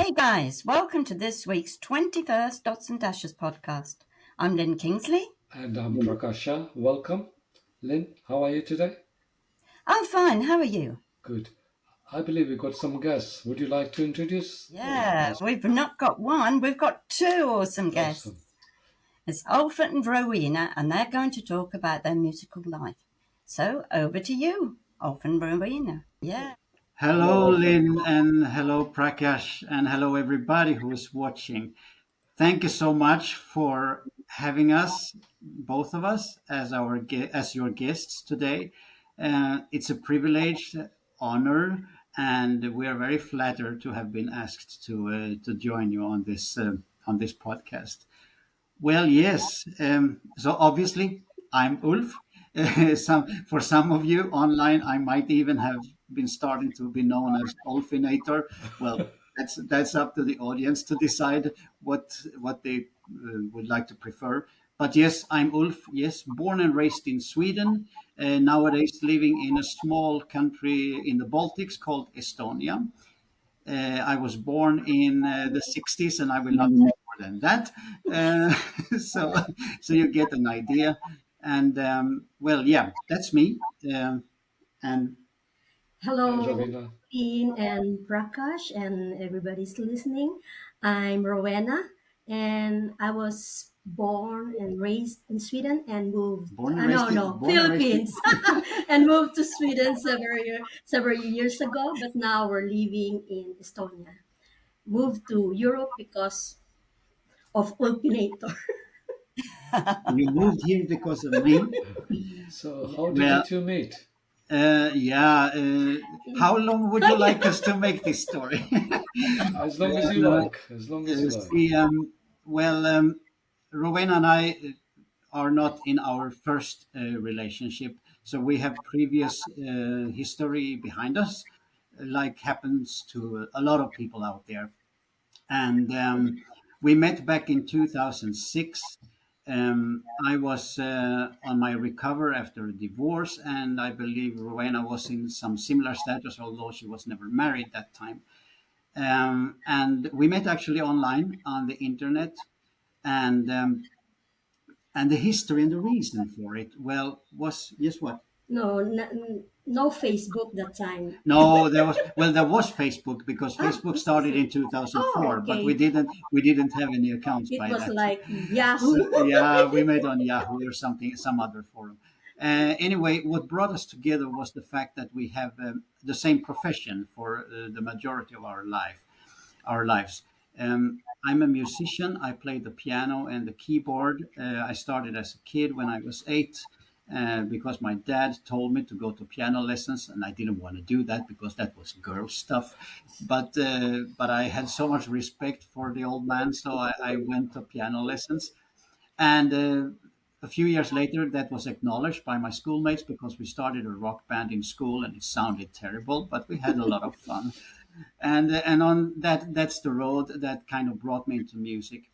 Hey guys, welcome to this week's 21st Dots and Dashes podcast. I'm Lynn Kingsley. And I'm Prakasha. Welcome. Lynn, how are you today? I'm fine, how are you? Good. I believe we've got some guests. Would you like to introduce Yeah, us? we've not got one, we've got two awesome Awesome. guests. It's Ulf and Rowena, and they're going to talk about their musical life. So over to you, Ulf and Rowena. Yeah. Hello, Hello, Alfred. Lynn, and hello, Prakash, and hello, everybody who is watching. Thank you so much for having us, both of us, as your guests today. It's a privilege, honor, and we are very flattered to have been asked to join you on this podcast. Well, yes. So obviously, I'm Ulf. For some of you online, I might even have been starting to be known as Ulfinator. Well, that's up to the audience to decide what they would like to prefer. But yes, I'm Ulf. Yes, born and raised in Sweden. Nowadays, living in a small country in the Baltics called Estonia. I was born in the 60s, and I will not say more than that. Uh, so, so you get an idea. And well, yeah, that's me. And And Hello, Ravina. Dean and Prakash, and everybody's listening. I'm Rowena, and I was born and raised in Sweden and moved. No, born and raised Philippines, and moved to Sweden several years ago. But now we're living in Estonia. Moved to Europe because of Ulpinator. you moved here because of me. So, how did you Well, two meet? yeah. How long would you like us to make this story? As long as you Uh, like. As long as you like. see, well, Rowena and I are not in our first relationship. So we have previous history behind us, like happens to a lot of people out there. And we met back in 2006. I was on my recover after a divorce, and I believe Rowena was in some similar status, although she was never married that time. And we met actually online on the internet, and the history and the reason for it, well, was yes, what? No Facebook that time. No, there was Facebook because Ah, Facebook this is started it. in Oh, 2004, but we okay. didn't have any accounts It by was that time. like Yahoo. So yeah, we met on Yahoo or something, some other forum. Anyway, what brought us together was the fact that we have the same profession for the majority of our lives. I'm a musician. I play the piano and the keyboard. I started as a kid when I was 8 because my dad told me to go to piano lessons, and I didn't want to do that because that was girl stuff. But I had so much respect for the old man, so I went to piano lessons. And a few years later, that was acknowledged by my schoolmates because we started a rock band in school, and it sounded terrible, but we had a lot of fun. And on that's the road that kind of brought me into music.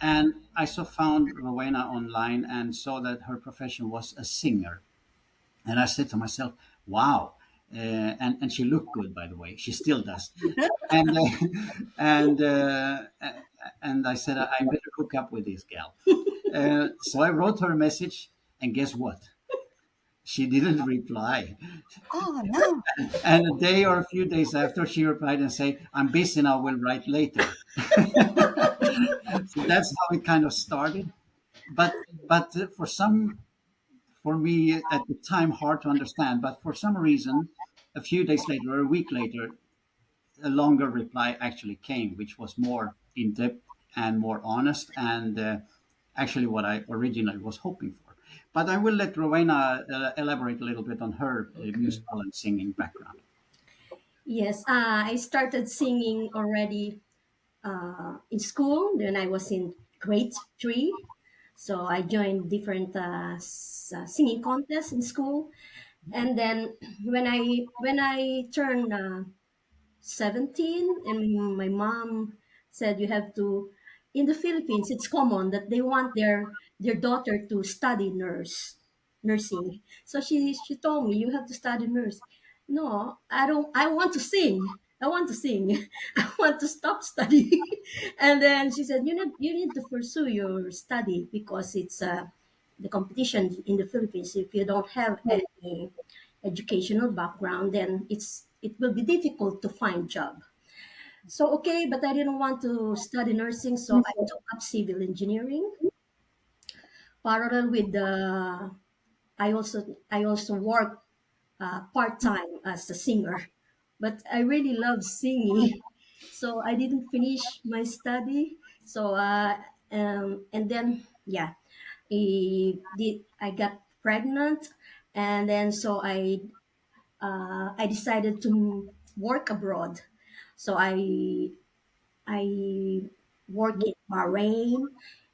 And I so found Rowena online and saw that her profession was a singer. And I said to myself, wow. And she looked good, by the way. She still does. And and uh, and I said, I better hook up with this gal. So I wrote her a message, and guess what? She didn't reply. Oh no. And a day or a few days after, she replied and said, "I'm busy now. We'll write later." So that's how it kind of started. But for me at the time, hard to understand. But for some reason, a few days later or a week later, a longer reply actually came, which was more in depth and more honest, and actually what I originally was hoping for. But I will let Rowena elaborate a little bit on her Okay. musical and singing background. Yes, I started singing already in school when I was in grade three. So I joined different singing contests in school, and then when I turned 17, and my mom said you have to. In the Philippines, it's common that they want their daughter to study nursing. So she told me you have to study nurse. No, I don't. I want to sing. I want to sing. I want to stop studying. And then she said, you need to pursue your study because it's the competition in the Philippines. If you don't have any educational background, then it will be difficult to find job. So okay, but I didn't want to study nursing, so I took up civil engineering parallel with the. I also work part time as a singer, but I really love singing, so I didn't finish my study. So and then yeah, I got pregnant, and then so I decided to work abroad. So I work in Bahrain,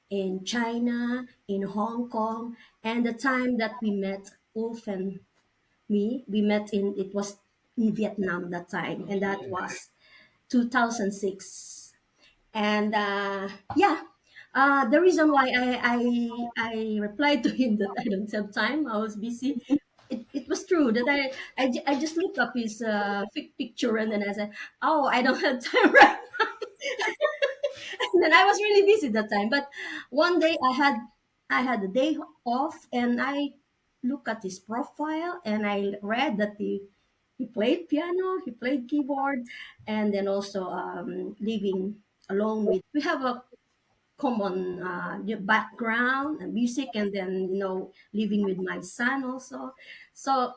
in China, in Hong Kong, and the time that we met, Ulf and we met in it was in Vietnam that time, and that Okay. was 2006. And yeah, the reason why I replied to him that I don't have time, I was busy. It was true that I just looked up his picture, and then I said, oh, I don't have time right. And then I was really busy that time. But one day I had a day off, and I looked at his profile, and I read that he played piano, he played keyboard, and then also living alone with. We have a common background and music, and then living with my son also. So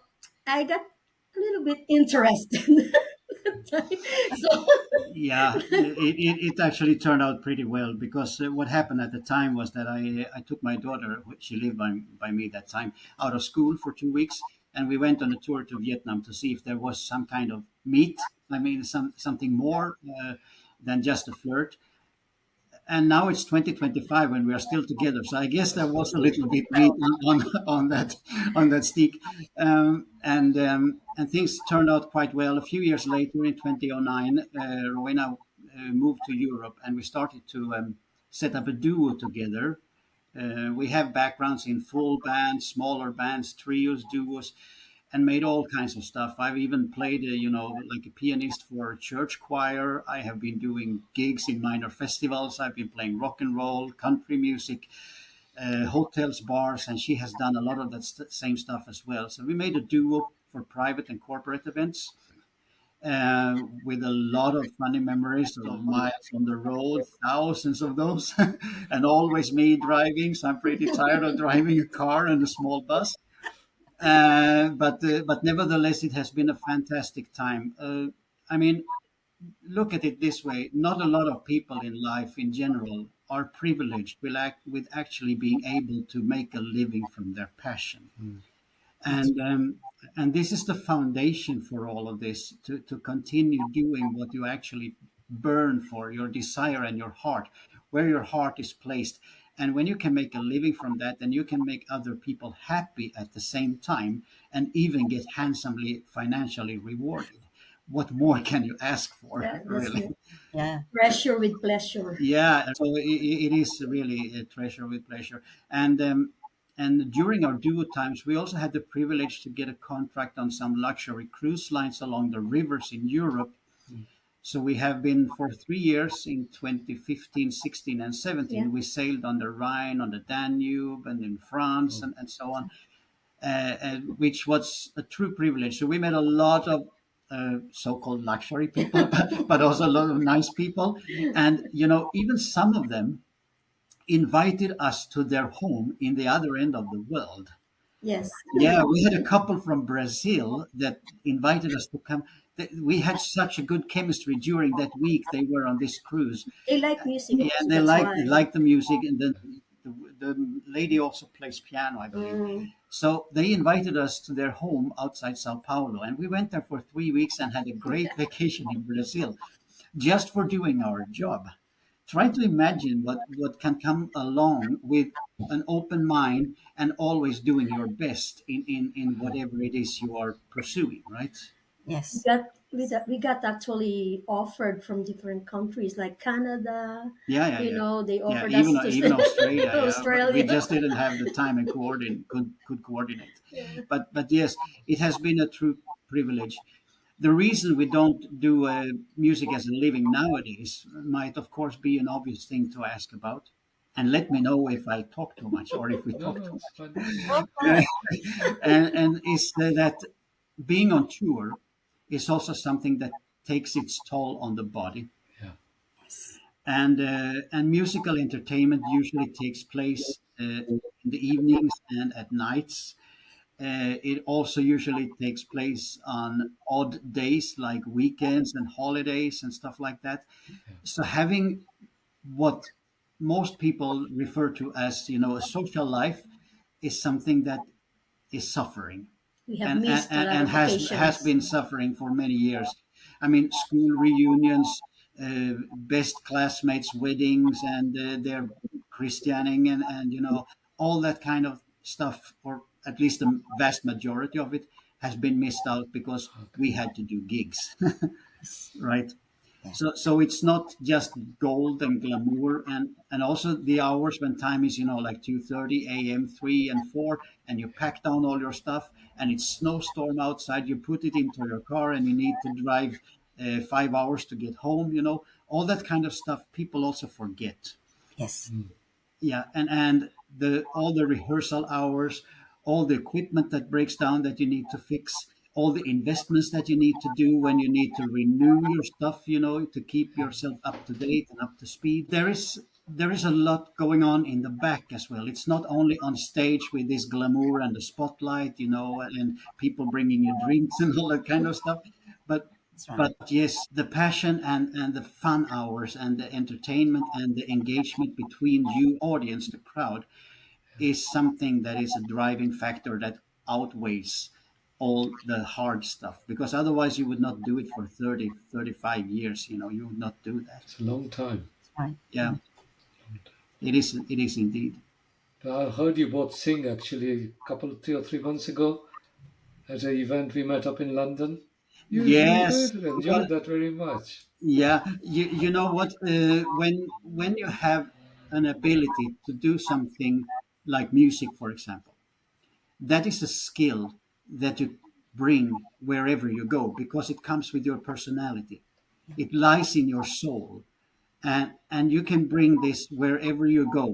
I got a little bit interested. So Yeah, it actually turned out pretty well because what happened at the time was that I took my daughter, she lived by me that time, out of school for 2 weeks, and we went on a tour to Vietnam to see if there was some kind of meet. I mean, something more than just a flirt. And now it's 2025 when we are still together. So I guess there was a little bit meat on that stick, and things turned out quite well. A few years later, in 2009, Rowena moved to Europe, and we started to set up a duo together. We have backgrounds in full bands, smaller bands, trios, duos, and made all kinds of stuff. I've even played, like a pianist for a church choir. I have been doing gigs in minor festivals. I've been playing rock and roll, country music, hotels, bars, and she has done a lot of that same stuff as well. So we made a duo for private and corporate events. With a lot of funny memories of miles on the road, thousands of those, and always me driving. So I'm pretty tired of driving a car and a small bus. But nevertheless, it has been a fantastic time. I mean, look at it this way: not a lot of people in life, in general, are privileged with actually being able to make a living from their passion, That's and this is the foundation for all of this, to continue doing what you actually burn for, your desire and your heart, where your heart is placed. And when you can make a living from that, then you can make other people happy at the same time, and even get handsomely financially rewarded. What more can you ask for, that's really? the yeah. pressure with pleasure. Yeah, so it is really a treasure with pleasure. And during our duo times, we also had the privilege to get a contract on some luxury cruise lines along the rivers in Europe. So we have been for 3 years in 2015, 16, and Yeah. 17. We sailed on the Rhine, on the Danube, and in France, and so on, which was a true privilege. So we met a lot of so-called luxury people, but also a lot of nice people. And, even some of them invited us to their home in the other end of the world. Yes. Yeah, we had a couple from Brazil that invited us to come. We had such a good chemistry during that week they were on this cruise. They like music Yeah, also. they That's liked why. the music, and then the lady also plays piano, I believe. Mm, So they invited us to their home outside Sao Paulo, and we went there for 3 weeks and had a great vacation in Brazil, just for doing our job. Try to imagine what can come along with an open mind and always doing your best in whatever it is you are pursuing, right? we Yes. got we got actually offered from different countries like Canada. Yeah, yeah, yeah. They Yeah, offered even us to even Australia, yeah, but we Australia. just didn't have the time and could coordinate. Yeah. But yes, it has been a true privilege. The reason we don't do music as a living nowadays might, of course, be an obvious thing to ask about. And let me know if I talk too much or if we No, talk no, too it's fine. much. And is that being on tour is also something that takes its toll on the body. Yeah, And musical entertainment usually takes place in the evenings and at nights. It also usually takes place on odd days like weekends and holidays and stuff like that. So having what most people refer to as, a social life is something that is suffering, We have and missed a lot and of has occasions. been suffering for many years. I mean, school reunions, best classmates' weddings, and their christianing, and all that kind of stuff, or at least the vast majority of it, has been missed out because okay. we had to do gigs, Yes. right? Yeah. So it's not just gold and glamour, and also the hours when time is, like 2:30 a.m., 3 and 4, and you pack down all your stuff, and it's snowstorm outside. You put it into your car, and you need to drive 5 hours to get home. All that kind of stuff. People also forget. Yes. Yeah, and the all the rehearsal hours, all the equipment that breaks down that you need to fix, all the investments that you need to do when you need to renew your stuff, to keep yourself up to date and up to speed. There is a lot going on in the back as well. It's not only on stage with this glamour and the spotlight, and people bringing you drinks and all that kind of stuff, but That's right. but yes, the passion and the fun hours and the entertainment and the engagement between you and the audience, the crowd, is something that is a driving factor that outweighs all the hard stuff. Because otherwise, you would not do it for 30, 35 years. You would not do that. It's a long time. That's right. Yeah, it is. It is indeed. I heard you both sing actually a couple, 2 or 3 months ago at an event we met up in London. You Yes. did Well, enjoyed that very much. yeah. You know what? When you have an ability to do something like music, for example, that is a skill that you bring wherever you go because it comes with your personality. It lies in your soul, and you can bring this wherever you go.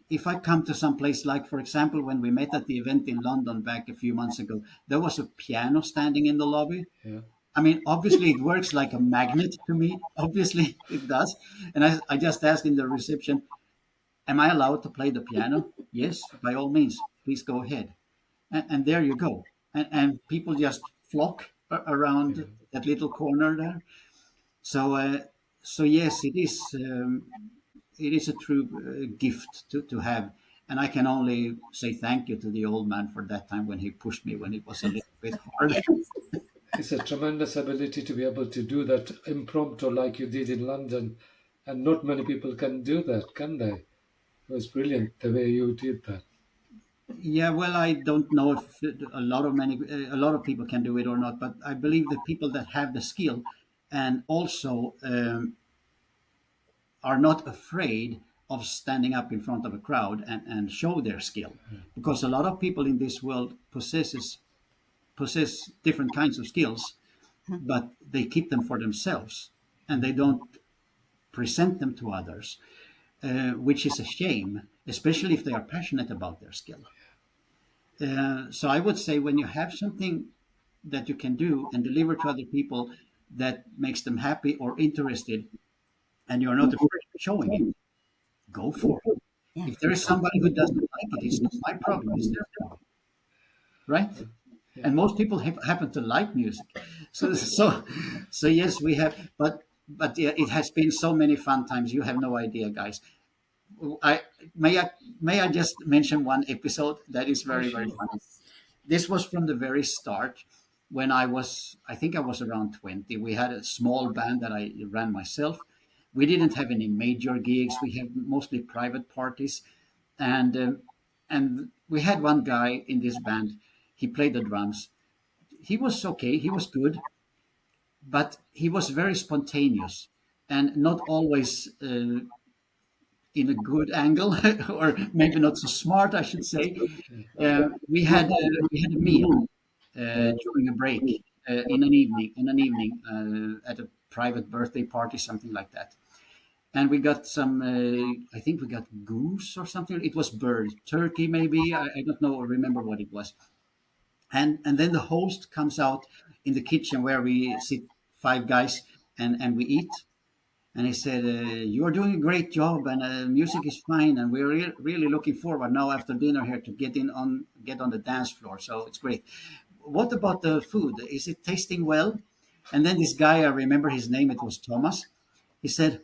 If I come to some place, like for example when we met at the event in London back a few months ago, there was a piano standing in the lobby. Yeah, I mean, obviously it works like a magnet to me. Obviously it does. And I just asked in the reception, am I allowed to play the piano? Yes, by all means, please go ahead. And there you go. And people just flock yeah. around that little corner there. So yes, it is a true gift to have. And I can only say thank you to the old man for that time when he pushed me when it was a little bit hard. Yes. It's a tremendous ability to be able to do that impromptu like you did in London. And not many people can do that, can they? It was brilliant the way you did that. Yeah, well, I don't know if a lot of people can do it or not, but I believe the people that have the skill and also are not afraid of standing up in front of a crowd and show their skill, because a lot of people in this world possess different kinds of skills, but they keep them for themselves and they don't present them to others, which is a shame, especially if they are passionate about their skill. So I would say when you have something that you can do and deliver to other people that makes them happy or interested, and you're not afraid of showing it, go for it. Yeah. If there is somebody who doesn't like it, it's not my problem. It's their problem, right? Yeah, And most people happen to like music, so yes, we have. But yeah, it has been so many fun times. You have no idea, guys. I may I just mention one episode that is yeah, very very sure. funny. This was from the very start when I think I was around 20. We had a small band that I ran myself. We didn't have any major gigs. We had mostly private parties, and we had one guy in this band. He played the drums. He was okay. He was good, but he was very spontaneous and not always in a good angle, or maybe not so smart, I should say. We had a meal during a break at a private birthday party, something like that. And we got some, I think we got goose or something. It was bird, turkey maybe. I don't know or remember what it was. And then the host comes out in the kitchen where we sit, five guys, and we eat. And he said, "You are doing a great job, and music is fine, and we're really looking forward now after dinner here to get on the dance floor. So it's great. What about the food? Is it tasting well?" And then this guy, I remember his name. It was Thomas. He said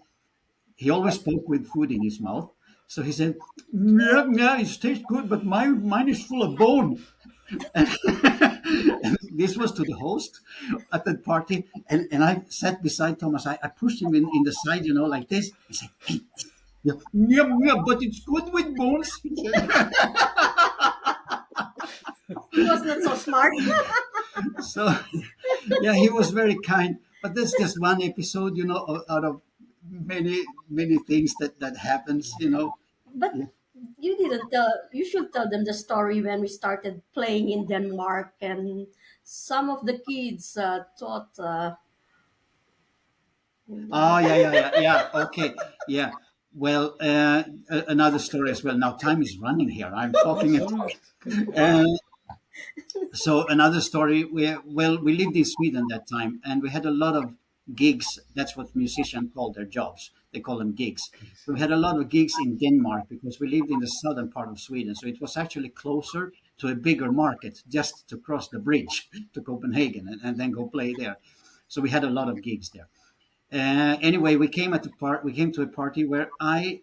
he always spoke with food in his mouth. So he said, "Yeah, yeah, it tastes good, but mine is full of bone." And this was to the host at that party, and I sat beside Thomas. I pushed him in the side, like this. He said, "Hey, yeah, yeah, yeah, but it's good with bones." He said. He was not so smart. So yeah, he was very kind. But that's just one episode, out of many things that happens. But Yeah. you didn't tell. You should tell them the story when we started playing in Denmark, and some of the kids thought, Oh, yeah, yeah, yeah, yeah. Okay, yeah. Well, another story as well. Now time is running here. I'm talking. That's all right. Okay. Uh, so another story. We lived in Sweden that time, and we had a lot of gigs. That's what musicians call their jobs. They call them gigs. We had a lot of gigs in Denmark because we lived in the southern part of Sweden. So it was actually closer to a bigger market, just to cross the bridge to Copenhagen and then go play there. So we had a lot of gigs there. Anyway, we came to a party where I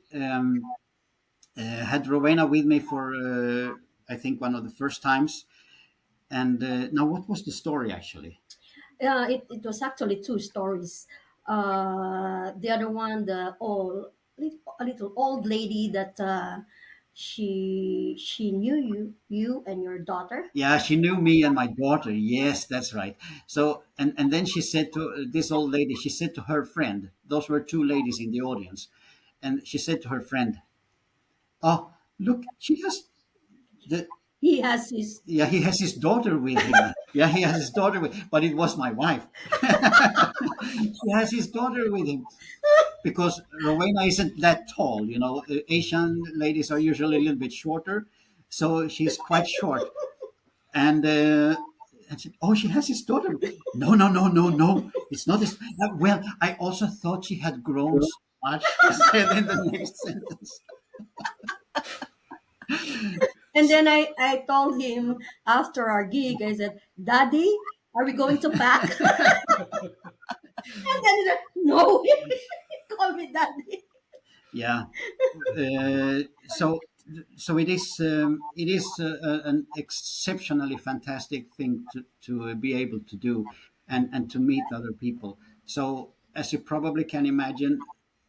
had Rowena with me for I think one of the first times. And now, what was the story actually? it was actually two stories. The other one, the old, a little old lady that she knew you and your daughter. Yeah, she knew me and my daughter. Yes, that's right. So, and then she said to this old lady, she said to her friend, those were two ladies in the audience, and she said to her friend, "Oh, look, she has the He has his. yeah, he has his daughter with him. Yeah, he has his daughter with, but it was my wife. He has his daughter with him because Rowena isn't that tall. Asian ladies are usually a little bit shorter, so she's quite short. And and said, "Oh, she has his daughter." No, no, no, no, no. It's not this. Well, I also thought she had grown so much. He said in the next sentence. And then I told him after our gig, I said, "Daddy, are we going to pack?" And then he said, "No." He called me daddy. Yeah. Uh, so so it is an exceptionally fantastic thing to be able to do and to meet other people. So as you probably can imagine,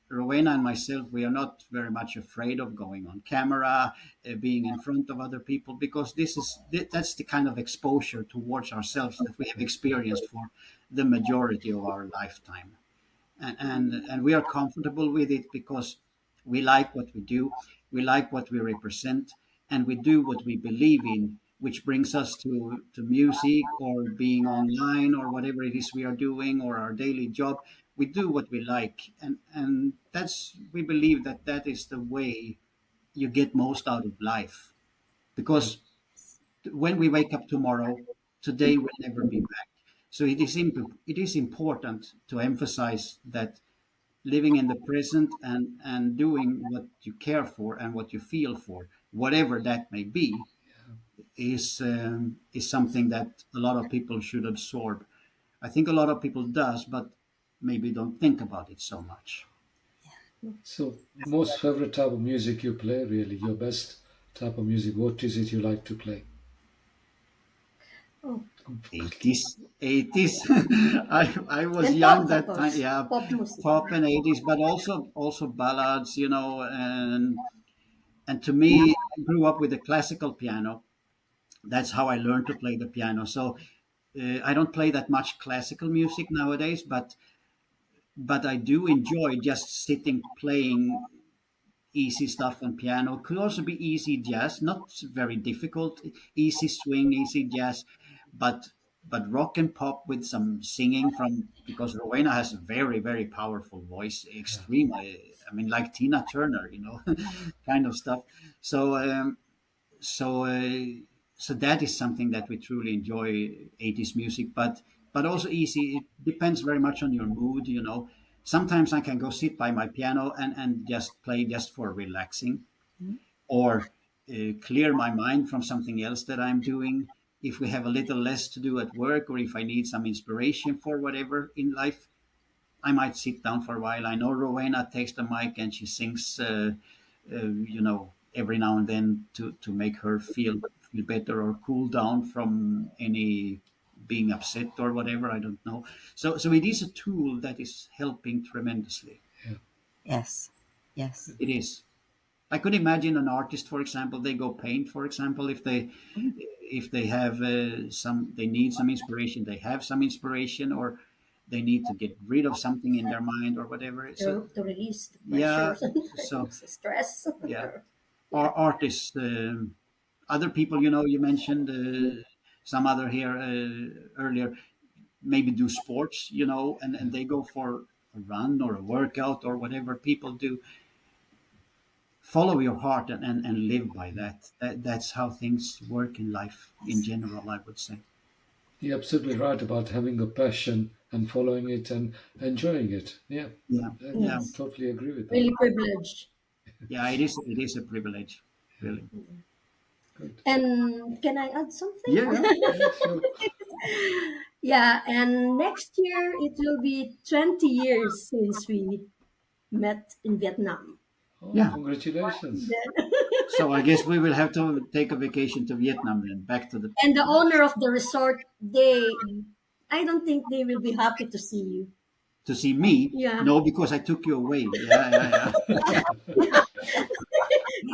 Rowena and myself, we are not very much afraid of going on camera, being in front of other people, because that's the kind of exposure towards ourselves that we have experienced for the majority of our lifetime, and we are comfortable with it because we like what we do, we like what we represent, and we do what we believe in, which brings us to music or being online or whatever it is we are doing or our daily job. We do what we like, and that's we believe that that is the way you get most out of life, because when we wake up tomorrow, today will never be back. So it is important to emphasize that living in the present and doing what you care for and what you feel for, whatever that may be, is something that a lot of people should absorb. I think a lot of people does, but maybe don't think about it so much. So, most favorite type of music you play, really, your best type of music, what is it you like to play? Oh, 80s. I was and young pop, of that time. course, Yeah, pop music. pop and 80s, but also ballads, and to me, I grew up with the classical piano. That's how I learned to play the piano. So I don't play that much classical music nowadays, but I do enjoy just sitting playing easy stuff on piano. Could also be easy jazz, not very difficult, easy swing, easy jazz, but but rock and pop with some singing from, because Rowena has a very, very powerful voice, extreme. I mean, like Tina Turner, kind of stuff. So, so, so that is something that we truly enjoy, 80s music, but also easy. It depends very much on your mood. Sometimes I can go sit by my piano and just play just for relaxing, or clear my mind from something else that I'm doing. If we have a little less to do at work, or if I need some inspiration for whatever in life, I might sit down for a while. I know Rowena takes the mic and she sings, every now and then to make her feel better or cool down from any being upset or whatever. I don't know. So it is a tool that is helping tremendously. Yeah. Yes. Yes. It is. I could imagine an artist, for example, they go paint, for example, if they have they need some inspiration, they have some inspiration, or they need to get rid of something in their mind or whatever. So to release the yeah, pressures and so things, stress. yeah, or artists, other people, you mentioned some other here earlier, maybe do sports, and they go for a run or a workout or whatever people do. Follow your heart and live by that's how things work in life in general, I would say. You're absolutely right about having a passion and following it and enjoying it. Yeah, Yeah, I yeah, Yes, totally agree with that. really privileged. yeah. It is a privilege, really. Good. And can I add something? Yeah, yeah, Yeah, sure. Yeah, and next year it will be 20 years since we met in Vietnam. Oh, yeah. congratulations. Then- So I guess we will have to take a vacation to Vietnam then, back to the and the owner of the resort, I don't think they will be happy to see you. to see me. Yeah, No, because I took you away. Yeah, yeah, yeah.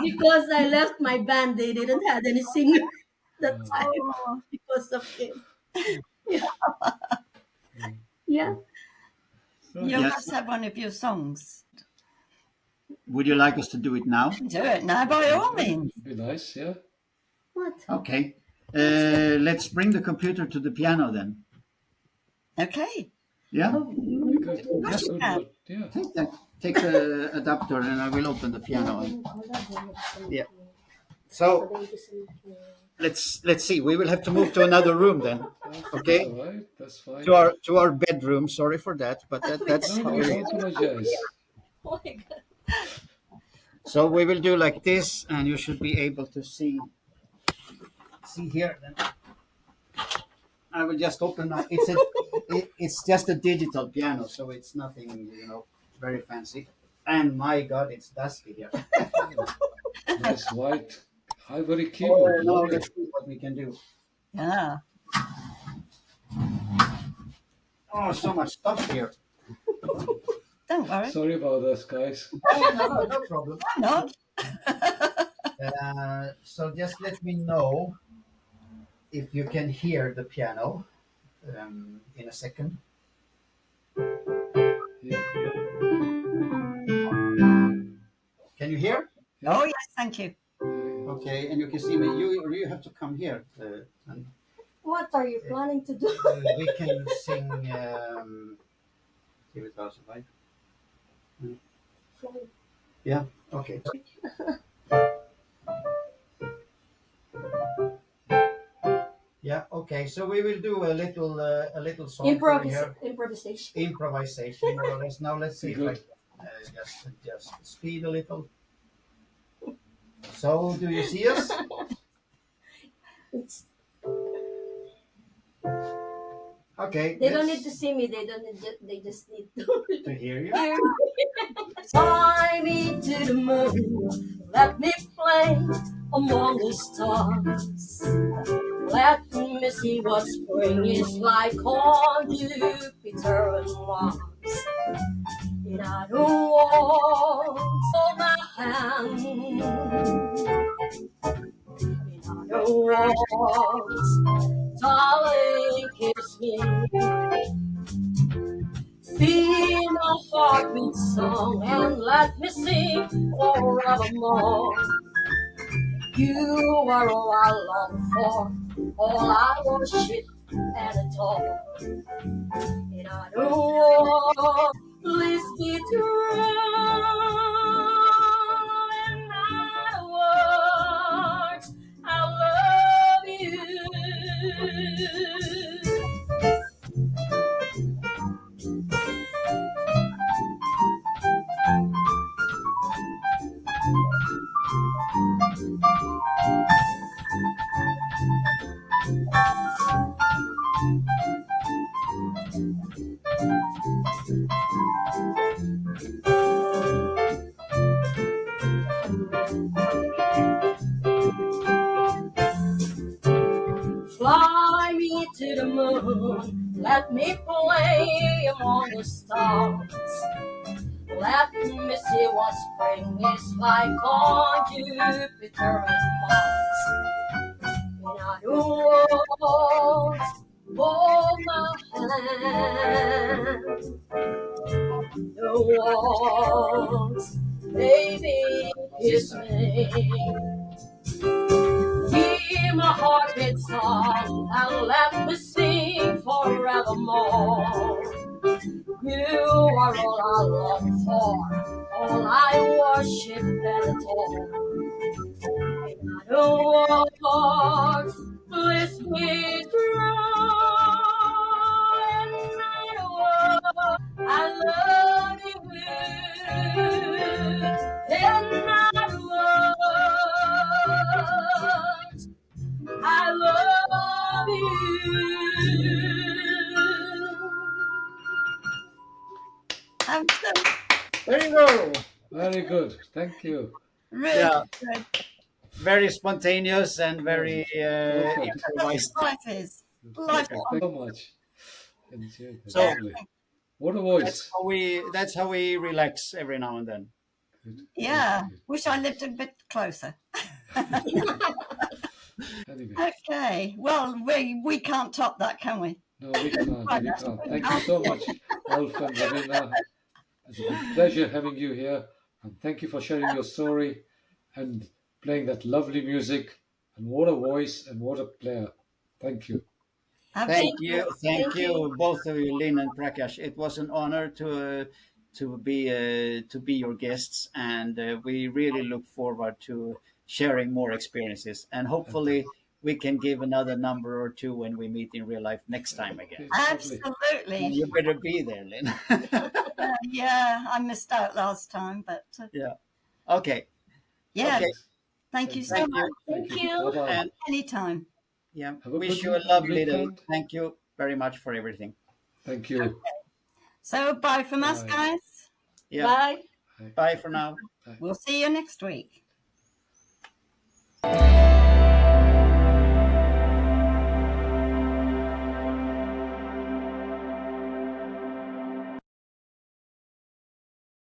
because I left my band, they didn't have any singer that Oh, time Oh, because of him. Yeah, yeah. you right. Yes. must have one of your songs. Would you like us to do it now? Do it now, by all means. Be nice, yeah. What? Okay. Let's bring the computer to the piano then. Okay. Yeah. Oh, Very good. Yes, That's you good. can. But yeah. Take the adapter and I will open the piano. Yeah. So let's see. We will have to move to another room then. Okay. All right. That's fine. To our bedroom. Sorry for that, but that's No, how no, it don't is. apologize. oh my God. So we will do like this, and you should be able to see here. Then I will just open up. It's just a digital piano, so it's nothing very fancy. And my God, it's dusty here. Nice white ivory Oh, keyboard. no, Lovely. let's see what we can do. Yeah. Oh, so much stuff here. Don't worry. Sorry about this, guys. Oh, no problem. Why not? So just let me know if you can hear the piano in a second. Yeah. Can you hear? Oh, yes, thank you. Okay, and you can see me. You have to come here, and What are you planning to do? we can sing. Here it goes, right? Yeah. Okay. Yeah. Okay. So we will do a little song for you here. Improvisation. Improvisation, more or less. Now let's see if I Good. can just adjust the speed a little. So, do you see us? It's, Okay. they don't let's- need to see me. They don't need. They just need to to hear you. hear me. Fly me to the moon. Let me play among the stars. Let me see what spring is like on Jupiter and Mars. And I don't want hold my hand. And I don't want, darling, kiss me. Fill my heart with song and let me sing forevermore. You are all I long for, all I worship at all. And I don't want this be true. And I want I love you. Fly me to the moon, let me play among the stars. Let me see what spring is like on Jupiter and Mars. And I don't want hold my hand, no want, baby, kiss me. Hear my heartbeat song and let me sing forevermore. You are all I long for, all I worship and adore. And I don't want bliss me through, and I want I love you, and I love you. Absolutely. There you go. Very good. Thank you. Really Yeah, good. very spontaneous and Yes, very perfect. That's improvised. what life is. Life Okay. Thank you so much. Enjoyed that. So Lovely. What a that's voice. how we relax every now and then. Good, good, Yeah. good. Wish I lived a bit closer. Anyway, Okay. Well, we can't top that, can we? no, we can't. Right, We that's can't. pretty Thank you hard. so much, Ulf and Rowena. It's been a pleasure having you here. And thank you for sharing your story and playing that lovely music. And what a voice and what a player. Thank you. Thank Thank Absolutely. you. you, thank Thank you. you, both of you, Lynn and Prakash. It was an honor to be your guests, and we really look forward to sharing more experiences. And hopefully, we can give another number or two when we meet in real life next time again. Okay, lovely. And Absolutely. you better be there, Lynn. Yeah, I missed out last time, but Yeah. Okay. yeah, Okay. Thanks. thank you Thank so you. Thank you. much. Thank Thank you. you. Bye bye. And Anytime. yeah, Have a wish good you a lovely day. weekend. Thank you very much for everything. Thank you. So bye from us, Bye. guys. Yeah. Bye. Bye. Bye for now. Bye. We'll see you next week.